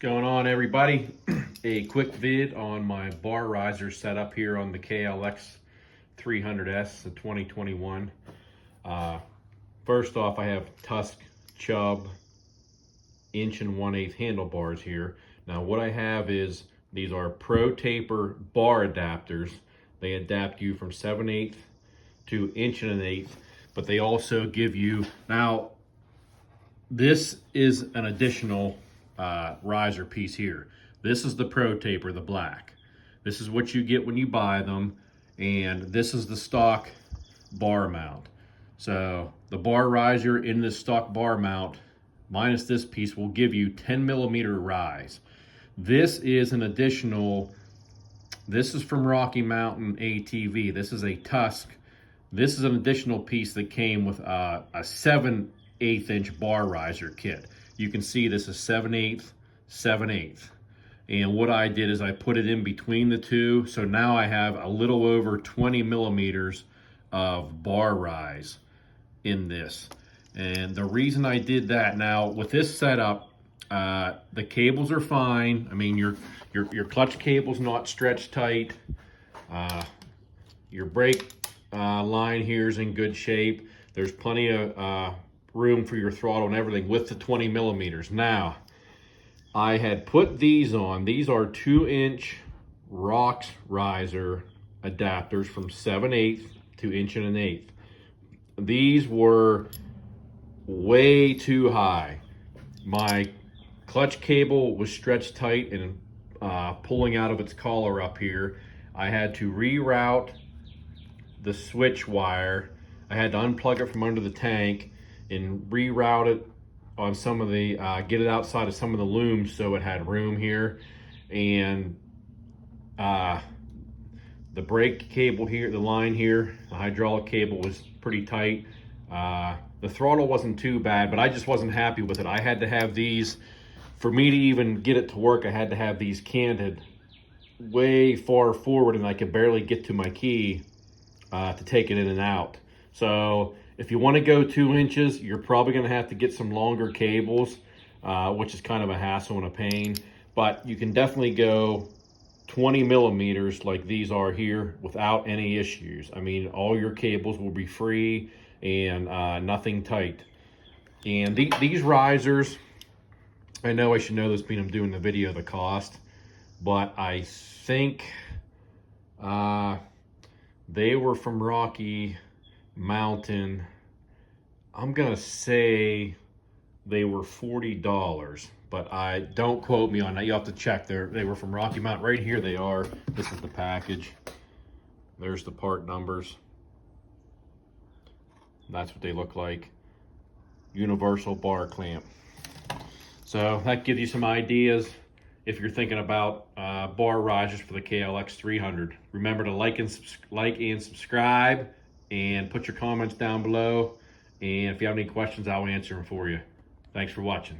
Going on, everybody? A quick vid on my bar riser setup here on the KLX300s, the 2021. First off, I have Tusk Chubb 1 1/8" handlebars here. Now what I have is, these are Pro Taper bar adapters. They adapt you from 7/8 to 1 1/8", but they also give you, now this is an additional riser piece here. This is the Pro Taper, the black. This is what you get when you buy them, and this is the stock bar mount. So the bar riser in this stock bar mount, minus this piece, will give you 10mm rise. This is an additional, this is from Rocky Mountain ATV. This is a Tusk. This is an additional piece that came with a 7/8" bar riser kit. You can see this is 7/8, 7/8. And what I did is I put it in between the two. So now I have a little over 20mm of bar rise in this. And the reason I did that, now with this setup, the cables are fine. I mean, your clutch cable's not stretched tight. Your brake line here is in good shape. There's plenty of room for your throttle and everything with the 20mm. Now, I had put these on. These are 2-inch ROX riser adapters from 7/8 to 1 1/8. These were way too high. My clutch cable was stretched tight and pulling out of its collar up here. I had to reroute the switch wire. I had to unplug it from under the tank and reroute it on some of the, get it outside of some of the looms so it had room here. And the brake cable here, the line here, the hydraulic cable was pretty tight. The throttle wasn't too bad, but I just wasn't happy with it. I had to have these, for me to even get it to work, I had to have these canted way far forward, and I could barely get to my key to take it in and out. So if you want to go 2 inches, you're probably going to have to get some longer cables, which is kind of a hassle and a pain. But you can definitely go 20mm like these are here without any issues. I mean, all your cables will be free and nothing tight. And these risers, I know I should know this being I'm doing the video, the cost, but I think they were from Rocky Mountain. I'm gonna say they were $40, but I don't quote me on that. You have to check. They were from Rocky Mountain. Right here they are. This is the package. There's the part numbers. That's what they look like. Universal bar clamp. So that gives you some ideas if you're thinking about bar risers for the KLX300. Remember to like and subscribe, and put your comments down below. And if you have any questions, I'll answer them for you. Thanks for watching.